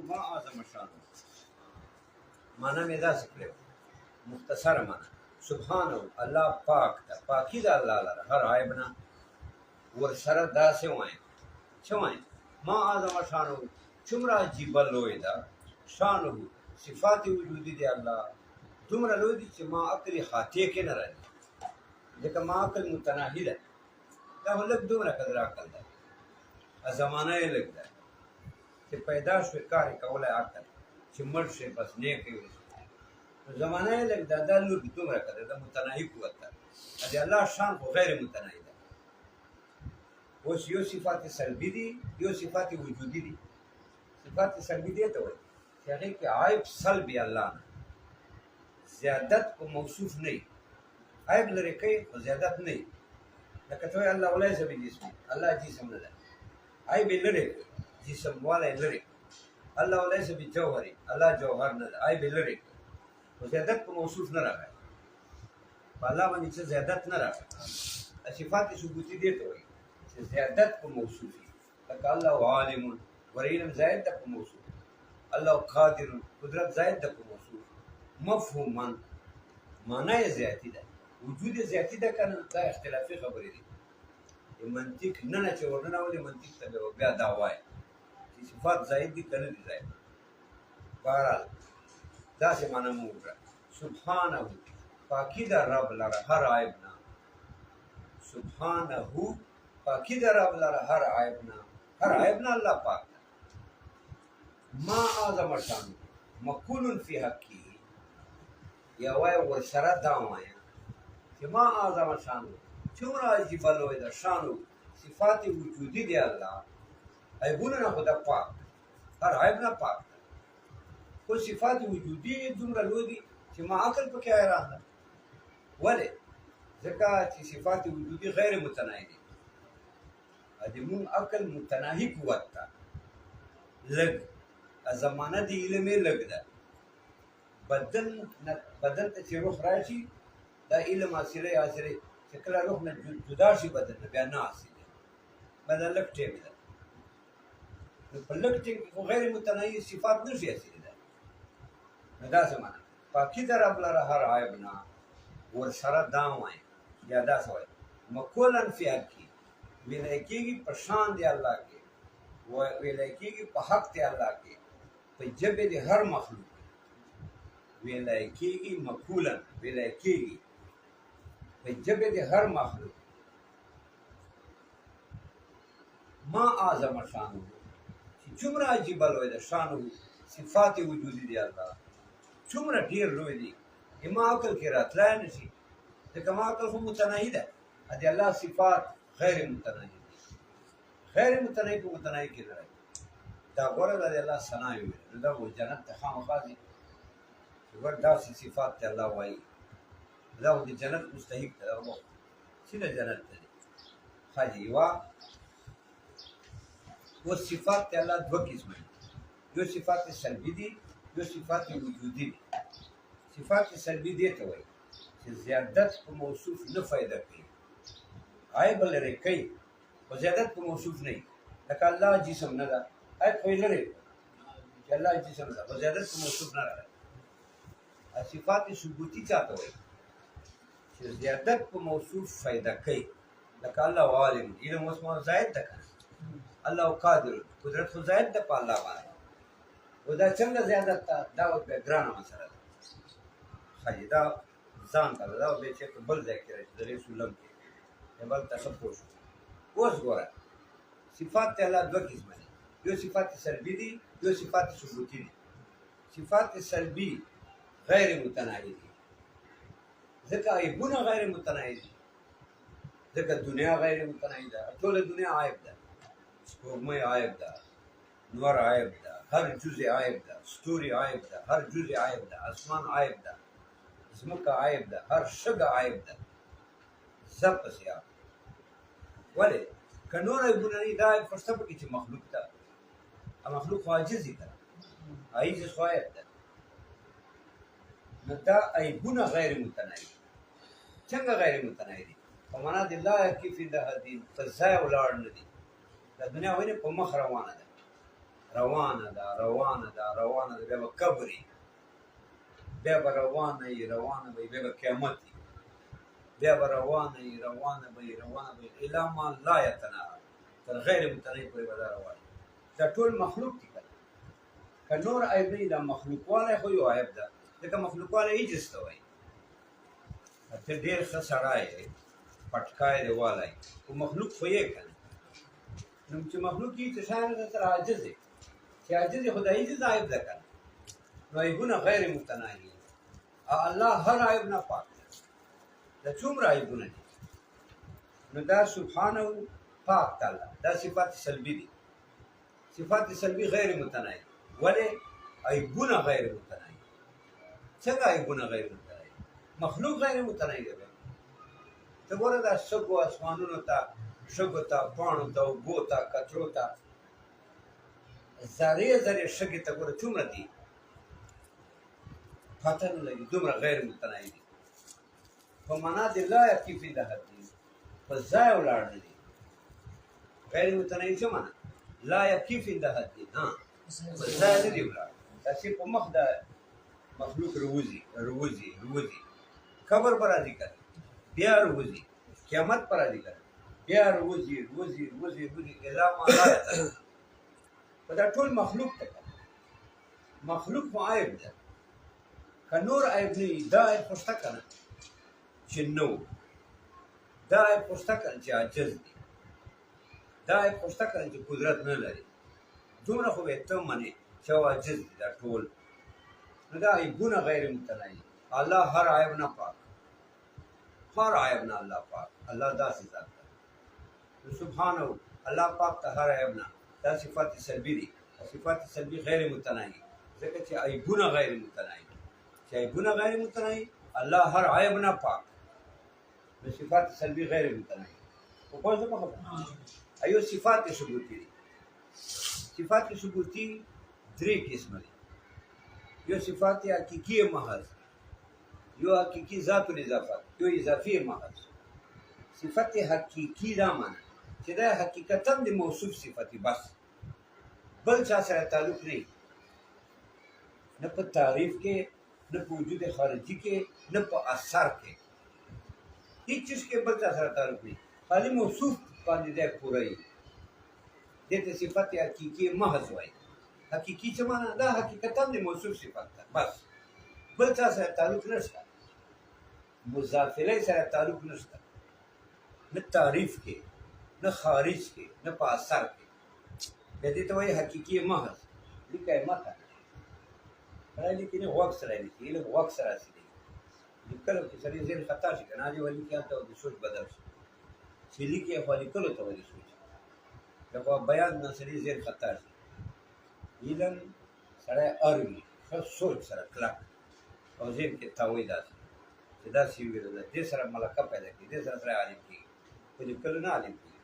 ما اعظم شانه معنا مې داسې کړې مختصره معنا سبحانه الله پاک ده پاکی ده الله لره هر عیب نه ورسره داسې وایم څه وایم ما اعظم شانه څومره عجیبه لوی ده شانه صفات وجودي دی الله دومره لوی دي چې ما عقل خاطی کې نه راځي ځکه ما عقل متناهي ده دا لږ دومره قدر عقل ده زمانه یې لږ ده چې پیدا شوې کار یې کولی عقل چې مړ شي بس نیک یې زمانه یې لږ ده دا لږ دومره قدر ده متناهي قوت ده د الله شان خو غیر متناهي ده اوس یو صفات سلبي دي یو صفات وجودي دي صفات سلبي دي ته وایي چې هغې کې عیب سلبي الله نه زیادت په موصوف نه وي عیب لرې کوي خو زیادت نه وي لکه ته وایې الله ولیس بجسم الله جسم نه ده عیب یې لرې کوي جسم والا یې لرې الله ولیس بجوهري الله جوهر نه ده عیب یې لرې کوي خو زیادت په موصوف نه راغی په الله باندې څه زیادت نه راغی صفات ثبوتي دې ته وایي چې زیادت په موصوف وي لکه الله عالم ور علم زائد ده په موصوف الله قادر قدرت زائد ده په موصوف مفهوما معنی یې زیاتی ده وجود یې زیاتی ده که نه دا اختلافي خبرې دي منطق نه چې ورننه ولې منطق ته بیا دا وایي چې صفات زائد دي که نه دي زائد بهرحال داسې معنی مو وکړه سبحانه پاکی ده رب لره هر عیب نه سبحانه پاکی ده رب لره هر عیب نه هر عیب نه الله پاک ده ما اعظم شانه مقول فی حقی یا وای ورسره دا وایم چې ما اعظم شانه څومره عجیبه لوی ده شانو صفات وجودي دی الله عیبونه نه خو ده پاک هر عیب نه پاک ده خو صفات وجودي دومره لوی دي چې ما عقل پکې حیران ده ولې ځکه چې صفات وجودي غیر متناهي دي د مونږ عقل متناهي قوت ده لږ زمانه د علم یې لږ ده بدن ته چې روح راشي دا علم حاصلوي چې کله روح نه جدا شي بدن نه بیا نه حاصلوي بدن لږ ټیم ده نو په لږ ټیم کې خو غیر متناهي صفات نه شي حاصلېدلی نو داسې معنی پاکي ده رب لره هر عیب نه ورسره دا وایم یا داسې وایم مقولن فی حقي ویلی کېږي په شان د الله کې ویلی کېږي په حق د الله کې په ژبې د هر مخلوق ویلی کېږي مقولن ویلی کېږي په ژبې د هر مخلوق ما اعظم شانه چې څومره عجیبه لوی ده شانه صفات وجودي دی الله څومره ډېر لوی دی ما عقل کې راتلی نه شي ځکه ما عقل خو متناهي ده د الله صفات غیر متناهي دي غیر متناهي په متناهي کې نه راځي دا ګوره دا د الله ثنا یې ویل نو دا و جنت ته خامخا ځي چې ګوره داسې صفات ته الله وایي دا و د جنت مستحق ده دا څنګه جنت ته دی ښه یوه اوس صفات ته الله دوه قسمه دي یو صفات سلبي دي یو صفات وجودي دي صفات سلبي دې ته وایي چې زیادت په موصوف نه فایده کوي عیب لرې کوي خو زیادت په موصوف نه وي لکه الله جسم نه ده عیب خو یې لرې چې الله جسم ده خو زیادت په موصوف نه راغلی صفات ثبوتي چاته وایي چې زیادت په موصوف فایده کوي لکه الله عالم علم اوس ما زائد ده که الله قادر قدرت خو زائد ده په الله باندې و دا څنګه زیادت ده دا بیا ګرانه مسله ده ښه دا ځان ته ده دا بیا چېرته بل ځای کې راشي د رسولم کې بل ته ښه پوه شو اوس ګوره صفات ته الله دوه قسمه دي یو صفات سلبي دي یو صفات ثبوتي دي صفات سلبي غیر متناهي دي ځکه عیبونه غیر متناهي دي ځکه دنیا غیر متناهي ده ټوله دنیا عیب ده سپوږمۍ عیب ده نور عیب ده هر جزء عیب ده ستوري عیب ده هر جزء عیب ده اسمان عیب ده ځمکه عیب ده هر شګه عیب ده سب پسې عیب ولې که نور عیبونه نه دا عیب فرسته پکې چې مخلوق ده مخلوق خو عاجز ده عاجز خو عیب ده نو دا عیبونه غیر متناهي څنګه غیر متناهي دي په معنا د لا یکفي ده دین په ځای ولاړ نه دي دا دنیا ولې په مخ روانه ده روانه ده روانه ده روانه ده، بیا به قبرې، بیا به روانه وي روانه به وي، بیا به قیامت وي، بیا به روانه وي روانه به وي روانه به وي الی ما لا یتناهی، تر غیر متناهي پورې به دا روان وي. دا ټول مخلوق دي که نه، که نور عیب نه وي، دا مخلوق والی خو یو عیب ده، ځکه مخلوق والی عجز ته وایي. ته ډېر ښه سړی یې، پټکای دې والی، خو مخلوق خو یې که نه، نو چې مخلوق یې چې شاید سره عاجز یې، چې عاجز یې خو د عجز عیب ده که نه، نو عیبونه غیر متناهي دي. الله هر عیب نه پاک دی. دا څومره عیبونه دي، نو دا سبحانه پاک تعالی، دا صفات سلبي دي. صفات سلبي غیر متناهي، ولې عیبونه غیر متناهي. څنګه عیبونه غیر متناهي؟ مخلوق غیر متناهي دی. ته ګوره دا شګو اسمانونو ته، شګو ته، پاڼو ته، اوبو ته، کچرو ته، ذرې ذرې شګې ته ګوره څومره دي، پته نه لګي، دومره غیر متناهي دي. په معنا د لا یقف عند حد دي، په ځای ولاړ نه دي. غیر متناهي څه معنا؟ لا یقف عند حد دي، په ځای نه دي ولاړ، داسې په مخ د مخلوق روزي روزي روزي، قبر پر راځي که بیا روزي، قیامت پر راځي که بیا روزي روزي روزي روزي الی ما لا یتناهی. په دا ټول مخلوق ته مخلوق خو عیب ده، که نور عیب نه وي، دا عیب خو شته که نه چې نه و، دا عیب خو شته که نه چې عاجز دی، دا عیب خو شته که نه چې قدرت نه لري. دومره خو به ته منې چې عاجز دی دا ټول، نو دا عیبونه غیر متناهي. الله هر عیب نه پاک، هر عیب نه الله پاک. الله داسې ذات ده، نو سبحانه الله پاک ته هر عیب نه. دا صفات سلبي دي، صفات سلبي غیر متناهي، ځکه چې عیبونه غیر متناهي، چې عیبونه غیر متناهي، الله هر عیب نه پاک، نو صفات سلبي غیر متناهي. خو پوه شو په خبره؟ ایو صفات ثبوتي دي. صفات ثبوتي درې قسمه دي. یو صفات حقیقي محض، یو حقیقي ذات الاضافت، یو اضافي محض. صفت حقیقي دا معنی چې دا حقیقتا د موصوف صفتي، بس بل چا سره تعلق نه، نه په تعریف کې، نه په وجود خارجي کې، نه په اثر کې، هیڅ چیز کې بل چا سره تعلق نه، خالي موصوف باندې دی پوره وي. دې ته صفت حقیقي محض وایي. حقیقي څه معنی؟ دا حقیقتا د موصوف صفت ده، بس بل چا سره تعلق نشته، مضاف الیه سره تعلق نشته، نه تعریف کې، نه خارج کې، نه په اثر کې. دې ته وایي حقیقي محض. لیکه یې مته سړی لیکي نه، غوږ سره لیکي، علم غوږ سره هسې لیکي. لیکلو کې سړی ذهن خطا شي که نه، هغې ولیکي هلته د سوچ بدل شي، چې لیکي خو لیکلو ته ولې سوچ، لکه بیان نه سړي ذهن خطا شي. علم سړی اروي ښه سوچ سره کلک، او ذهن کې تاوی داسې چې داسې ویل ده، دې سره ملکه پیدا کړي، دې سره سړی عالم کېږي، خو لیکلو نه عالم کېږي.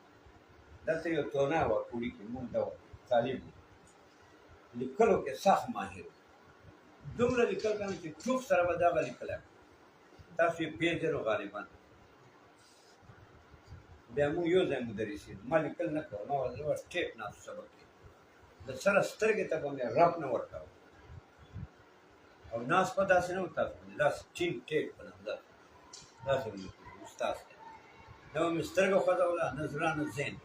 دلته یو تونه وه کوړي کې، مونږ دا طالب و، لیکلو کې سخت ماهر و، دومره لیکل که نه چې چوک سره به دغه لیکلی، تاسو یې پېژنو غالبا. بیا مونږ یو ځای مدرسین، ما لیکل نه کوه، ما ورته ټیپ ناستو سبق کې، د سره سترګې ته به مې رب نه ورکاوه، او ناست به داسې نه و تاسو باندې، داسې ټینګ ټیپ به نه داسې به مې استاد ته نه به مې سترګه خوځوله، نه زړه نه ذهن.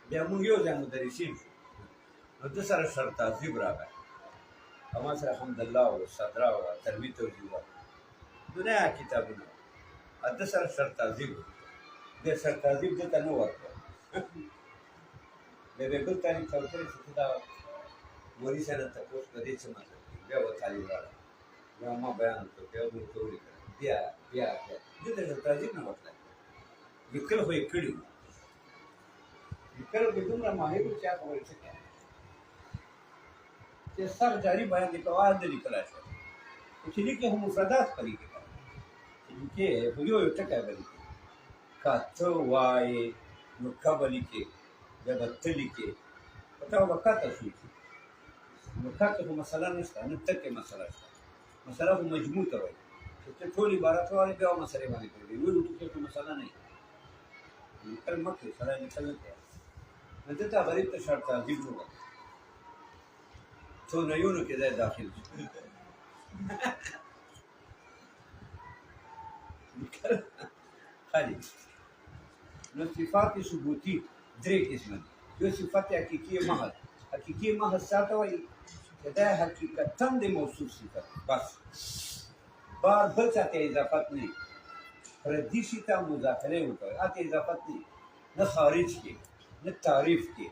بیا مونږ یو ځای مدرسین شو، نو ده سره شرطازیب راغی، او ما سره حمدالله و صدرا و تربیت توجیه وه، دنیا کتابونه وه، ده سره شرطازیب و، دې شرطازیب ده ته نه ورکړه. بیا به بل طالب ته وکړې چې ته دا مولوي صاحب نه تپوس کړه دې څه مطلب دی، بیا به طالب راغی، بیا ما بیان وکړ، بیا به ورته ولیکل، بیا بیا بیا دې ته شرطازیب نه ورتلی، لیکل خو یې کړي وو، لیکلو کې دومره ماهر و چې هغه ویل څه کوي چې سر جاري بیان دې کوه نه لیکلی شو، خو چې لیکې خو مفردات په لیکې کوه، چې لیکې خو یو یو ټکی به لیکې، که ته وایې نو که به لیکې، بیا به ته لیکې، په تا به کته سوچي، نو کته خو مسله نشته، نه ته کې مسله شته، مسله خو مجموع ته وایي، چې ته ټول عبارت وایې بیا مسلې باندې کوي، ویلو ټکي خو مسله نه وي، لیکل مه کوې، سړی لیکل نه کوي. نو دلته غریب ته شرط تعظیم ووایي، څو نيونو کې ځای داخل شو خالي نو صفات ثبوتی درې قسمه دي یو صفت حقيقي محض حقيقي محض څه وایي چې دا حقیقتا د موصوف صفت بس بار بل څه ته اضافت نه پردي شي ته مداخله وکړي اته اضافت نه خارج کې نه تعریف کې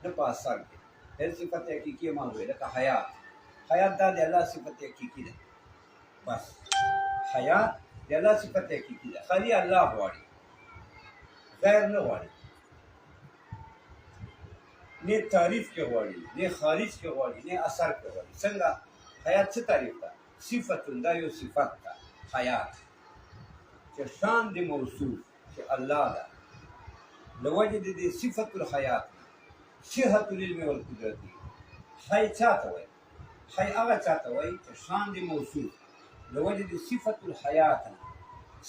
نه په اثر کې هر صفت حقيقي محض لکه حیات حیات دا د الله صفت حقيقي ده بس حیات د الله صفت حقيقي ده خالي الله غواړي غیر نه غواړي نه تعریف کې غواړي نه خارج کې غواړي نه اثر کې غواړي څنګه حیات څه تعریف ده صفت دا یو صفت ده حیات چې شان د موصوف چې الله ده لوجد دې صفت الحیات صحت العلم والقدرت حی چاته وایي حی هغه چاته وایي چې شان د موصوف لوجد صفت الحیات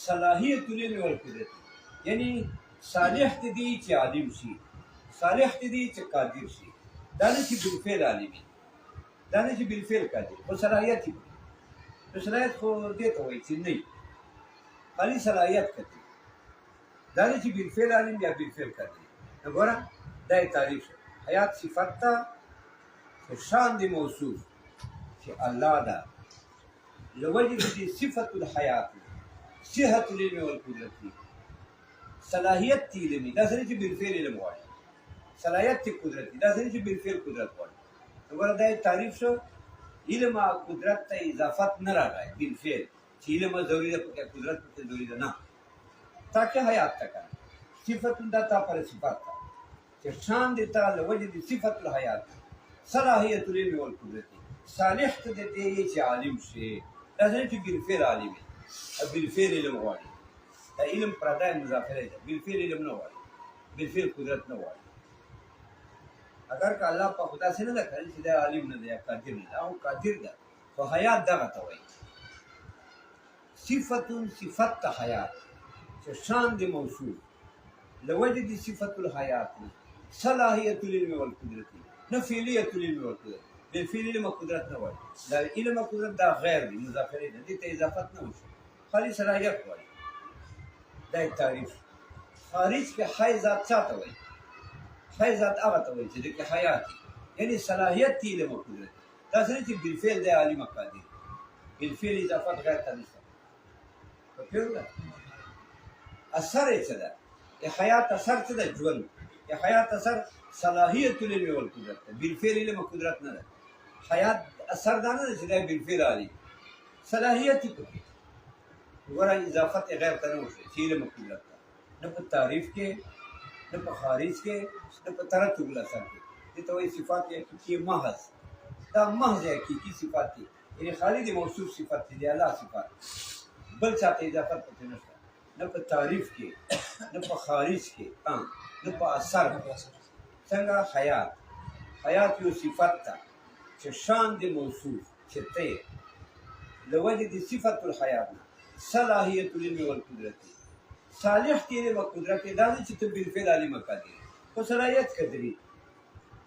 صلاحیت العلم والقدرت یعنی صالح دې چې عالم شي صالح دې چې قادر شي دا نه چې بالفعل عالمي دا نه چې بالفعل قادر خو صلاحیت دې صلاحیت خو دې ته وایي چې نه خالي صلاحیت کوي دا نه چې بالفعل عالم یا بالفعل قادر وګوره دا تعریف حیات صفت ته شان دې موصوف چې الله دا لوجد دې صفت الحیات صحت العلم والقدرت صلاحیت تی علمي دا سره چې بالفعل علم غواړي صلاحیت تی قدرت دا سره چې بالفعل قدرت غواړي وګوره دا تعریف شو علم او قدرت ته اضافت نه راغی بالفعل چې علم ضروري ده قدرت ته ضروري ده نه تاکه حیات تک صفت دا تا پر صفات چې شان دې تا لوجد صفت الحیات صلاحیت العلم والقدرت صالح ته دې چې عالم شي دا سره چې بالفعل عالم بالفعل علم غواړي دا علم پردای مضافره ده بالفعل علم نه غواړي بالفعل قدرت نه غواړي اگر که الله په خدا سره نه کړی چې دا عالم نه دی یا قادر نه او قادر ده خو حیات دغه ته وایي صفت حیات چې شان د موصوف لوجد صفت الحیات صلاحیت العلم والقدرت نه فعلیت العلم والقدرت بالفعل علم قدرت نه وایي دا علم قدرت دا غیر دی مضافره ده دې ته اضافت نه وشي خالي صلاحیت وایي دا تعریف خارج کې حی ذات چاته وایي حی ذات هغه ته وایي چې د حیات یعنی صلاحیت دی علم قدرت دا سره چې بالفعل د عالم قادر بالفعل اضافت غیر ته نشته په پیوله اثر یې څه ده حیات اثر څه ده ژوند حیات اثر صلاحیت العلم والقدرت بالفعل علم قدرت نه ده حیات اثر دا نه چې دا بالفعل عالم صلاحیت یې وګوره اضافت غیر ته نه وشي چې علم قدرت نه په تعریف کې نه په خارج کې نه په ترتب الاثر کې دې ته وایي صفات حقیقي محض دا محض حقیقي صفات دي یعنی خالي د موصوف صفات دي الله صفات بل چاته اضافت پکې نشته نه په تعریف کې نه په خارج کې نه په اثر څنګه حیات یو صفت ده چې شان د موصوف چې ته لوجد صفت الحیات صلاحیت العلم والقدرت صالح کې علم او قدرت دا نه چې ته بالفعل عالم قادر خو صلاحیت قدري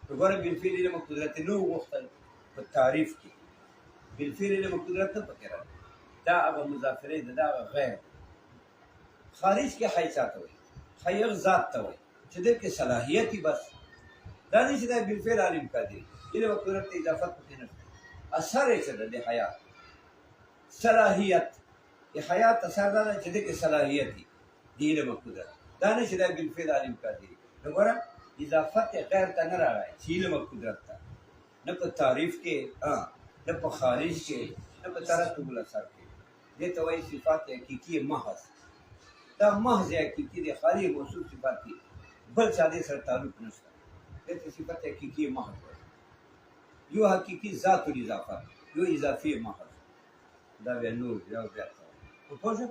وګوره بالفعل علم او قدرت نو وختل په تعریف کې بالفعل علم او قدرت نه پکې راځي دا هغه مضافره ده دا غیر خارج کې حی چاته وایي حی ذات ته وایي چې دې کې صلاحیت بس دا نه چې دا بالفعل عالم قادر علم او قدرت ته اضافت پکې نه اثر یې څه ده د حیات صلاحیت حیات اثر دا چې د صلاحیت دی علم او قدرت دا نه چې دا بالفعل عالم قادر وګوره اضافت غیر ته نه راغی چې علم او قدرت ته نه په تعریف کې نه په خارج کې نه په ترتب الاثر کې دې ته وایي صفات حقیقي محض دا محض حقیقي دی خالي موصوف صفات دي بل څه دې سره تعلق نشته دې ته صفات حقیقي محض یو حقیقي ذات الاضافه یو اضافي محض دا به نور یا بیا په پوهه